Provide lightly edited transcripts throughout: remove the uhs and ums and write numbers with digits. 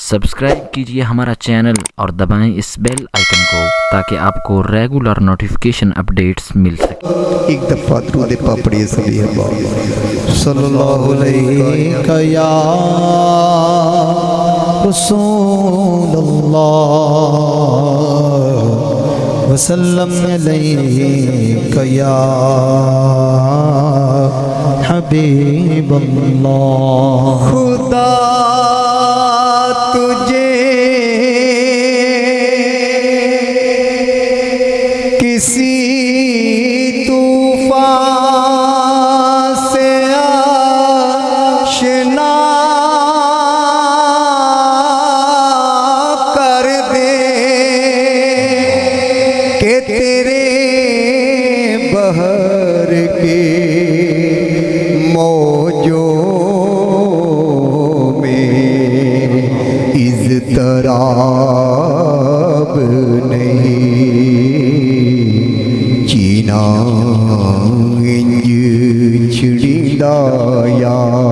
Subscribe कीजिए हमारा channel और दबाएं इस बेल आइकन को ताकि आपको रेगुलर नोटिफिकेशन अपडेट्स मिल सके। एक दफा दुरूद पाक पढ़िए सभी अहबाब। सल्लल्लाहु अलैहि या रसूलल्लाह वसल्लम अलैका या हबीबल्लाह। खुदा तुझे किसी तूफान से आशना कर दे कि तेरे बहर के मौजों में इज़्तिराब नहीं, जीना इंज छिड़ींदा यार,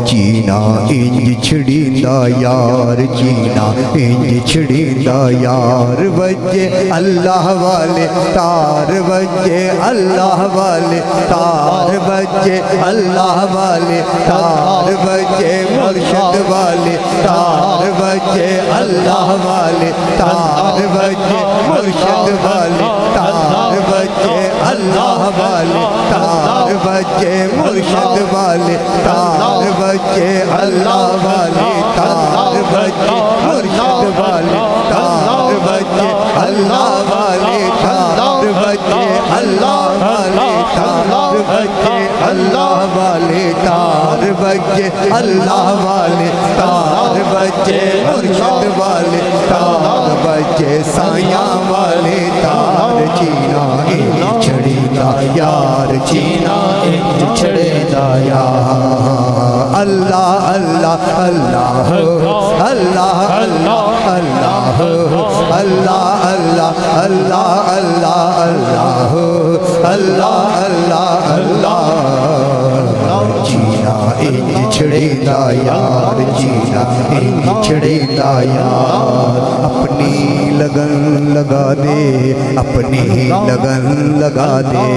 जीना इंज छिड़ींदा यार, जीना इंज छिड़ींदा यार। वजे अल्लाह वाले तार, वजे अल्लाह वाले तार, वजे अल्लाह वाले तार, वजे मुर्शिद वाले तार, वजे अल्लाह वाले तार, वजे मुर्शिद वाले तार, वजे अल्लाह वाले तार, वजे मुर्शिद वाले तार, वजे अल्लाह वाले तार, वजे मुर्शिद वाले तार, वजे अल्लाह वाले तार, वजे अल्लाह वाले तार, वजे अल्लाह वाले तार, वजे अल्लाह वाले तार, वजे मुर्शिद वाले तार, वजे साया वाले तार। जीना इंज छड़ींदा यार, जीना इंज छड़ींदा यार। अल्लाह अल्लाह अल्लाह अल्लाह अल्लाह अल्लाह अल्लाह अल्लाह अल्लाह अल्लाह अल्लाह अल्लाह अल्लाह। जीना इंज छड़ींदा यार, जीना इंज छड़ींदा यार। अपनी लगन लगा दे, अपनी लगन लगा दे,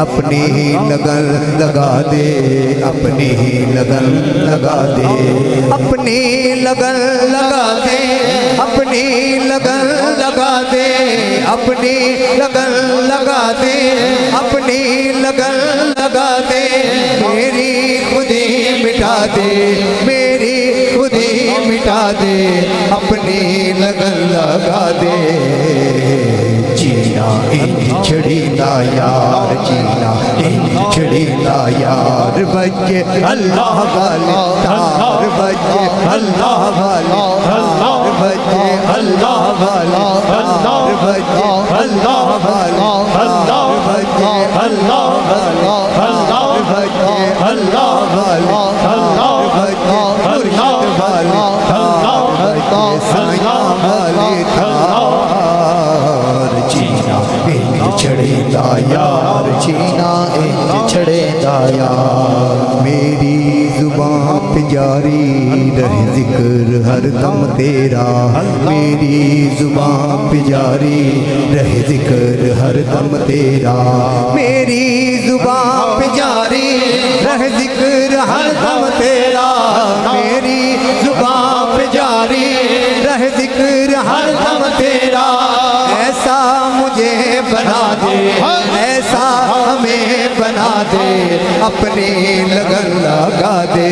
अपनी लगन लगा दे, अपनी लगन लगा दे, अपनी लगन लगा दे, अपनी लगन लगा दे, अपनी लगन लगा दे, अपनी लगन लगा दे। मेरी खुदी मिटा दे, मेरी खुदी मिटा दे, अपनी लगन लगा दे। जीना इंज छड़ींदा यार, जीना इंज छड़ींदा यार। बजे अल्लाह वाले तार, बजे अल्लाह वाले तार, बजे अल्लाह वाले तार, बजे अल्लाह वाले तार, बजे अल्लाह वाले तार, बजे अल्लाह वाले तार, बजे मुर्शिद वाले तार, बजे साया वाले तार। जीना इंज छड़ींदा यार, जीना इंज छड़ींदा यार। मेरी जुबान पे जारी रहे जिक्र हर दम तेरा, मेरी जुबान पे जारी रहे जिक्र हर दम तेरा, मेरी जुबान पे जारी रहे जिक्र हर दम तेरा, मेरी जुबान पे जारी रहे जिक्र हर दम तेरा। ऐसा मुझे बना दे, ऐसा हमें बना दे, अपनी लगन लगा दे।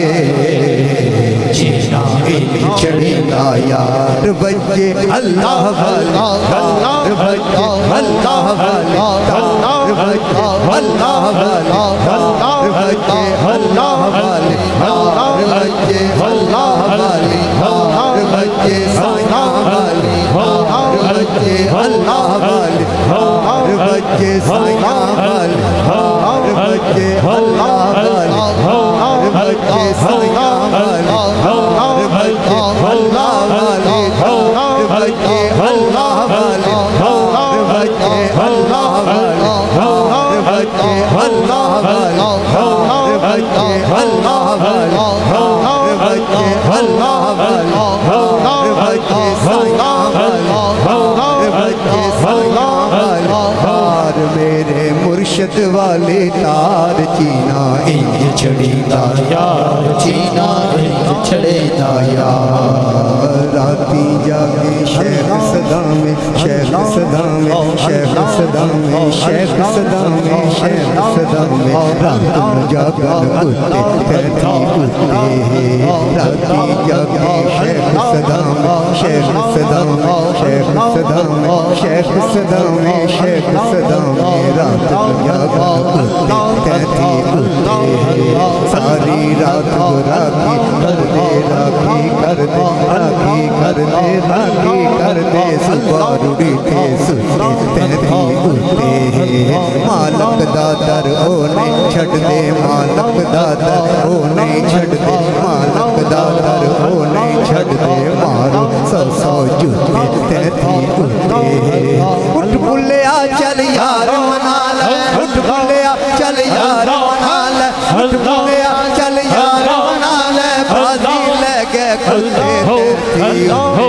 जीना इंज छड़ींदा यार। बजे अल्लाह वाले तार, बजे अल्लाह वाले तार, बजे अल्लाह वाले तार, बजे अल्लाह वाले तार, बजे अल्लाह वाले तार, बजे साया वाले तार, बजे अल्लाह वाले तार, बजे साया वाले तार, बजे अल्लाह वाले तार, बजे साया वाले तार, बजे अल्लाह वाले तार, बजे अल्लाह वाले तार, बजे अल्लाह वाले तार, बजे अल्लाह वाले तार, बजे अल्लाह वाले तार, बजे अल्लाह वाले مرشد والے تار چینا انج چھڑی دا یار چینا انج چھڑے دا یار راتی جاگے شیخ صدامے شیخ صدامے شیخ صدامے شیخ صدامے شیخ صدامے رات جاگن کتے تیتھی کتے راتی جاگے شیخ صدامے شیخ صدامے شیخ صدامے شیخ صدامے شیخ صدامے رات جاگن کتے تیتھی کتے ساری رات راکھی کر دے راکھی کر دے راکھی کر دے راکھی کر دے صبح روڑی تے ستے تیتھی کتے مالک دا در اونے چھڑ دے مالک دا در اونے چھڑ دے مالک دا در اونے چھڑ دے مارو سو سو جوتے تیتھی کتے اٹھ بلیا چل یار منا لے اٹھ بلیا چل یار منا لے اٹھ بلیا چل یار منا لے بازی لے گے کتے تیتھی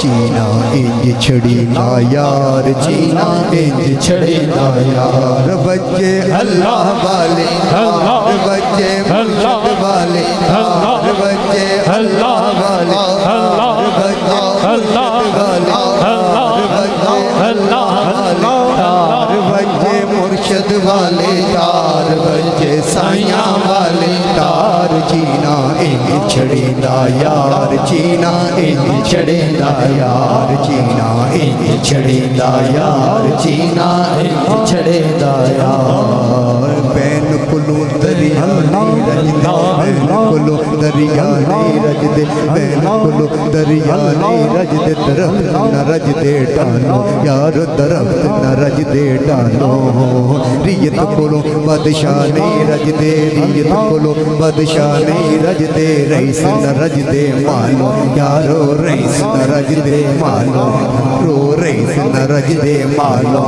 چینا انج چھڑی دا یار چینا انج چھڑی دا یار بچے اللہ والے تار بچے مرشد والے تار بچے اللہ والے تار بچے مرشد والے تار بچے اللہ والے تار بچے مرشد والے تار بچے سائیاں والے تار چینا انج چھڑی دا یار چینا انج چھڑی دا یار چینا انج چھڑی دا یار چینا انج چھڑی دا یار بین کلو دریا نہیں رج دے بین کلو دریا نہیں رج دے بین کلو دریا نہیں رج دے درخت نہ رج دے ڈالو یار درخت نہ رج دے ڈالو ریت کلو بادشاہ نہیں رج دے ریت کلو بادشاہ نہیں رج دے رئیس نہ رج دے مالو یارو رئیس نہ رج دے مالو رو رئیس نہ رج دے مالو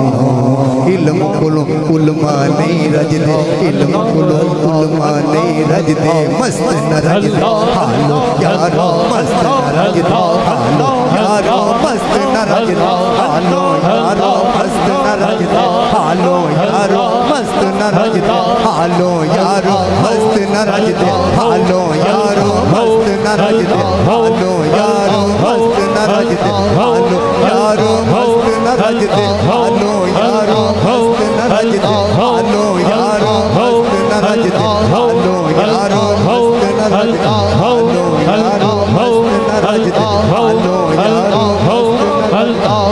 علم کلو علماء نہیں رج دے علم کلو علماء نہیں رج دے مست نہ رج دے حالو یارو مست نہ رج دے حالو یارو مست نہ رج دے حالو یارو مست نہ رج دے حالو یارو مست نہ رج دے حالو یارو مست نہ رج دے حالو یارو مست نہ رج دے حالو یارو مست نہ رج دے حالو یارو مست نہ رج دے حالو یارو مست نہ رج دے حالو یارو مست نہ رج دے حالو یارو مست نہ رج دے حالو یارو مست نہ رج دے حالو یارو مست نہ رج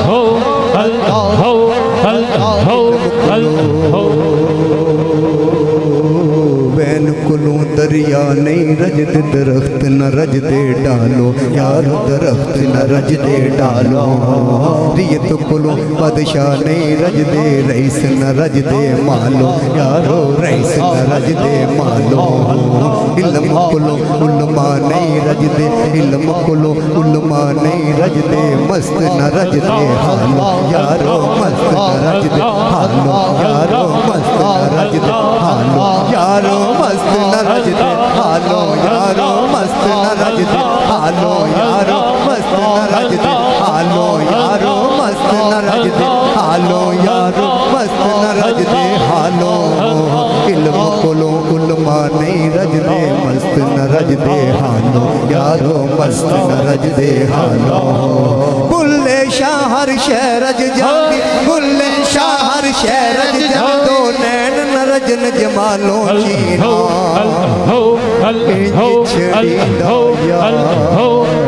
بین کلوں دریا نہیں رج دے درخت نہ رج دے ڈالو یار درخت نہ رج دے ڈالو ریت کلوں بادشاہ نہیں رج دے رئیس نہ رج دے مالو یارو رئیس نہ رج دے مالو علم کلوں علماء نہیں رج دے علم کلوں علماء نہیں رج دے مست نہ رج دے حالو یارو مست نہ رج دے حالو یارو مست نہ رج دے حالو یارو مست نہ رج دے حالو یارو مست نہ رج دے حالو یارو مست نہ رج دے حالو یارو مست نہ رج دے حالو یارو مست نہ رج دے حالو علم کلو علماء نہیں رج دے مست نہ رج دے حالو یارو مست نہ رج دے حالو بلے شاہ ہر شہرج جاندی بلے شاہ ہر شہرج جاندو نین نہ رجن جمالو چینا انج چھڑی دا یار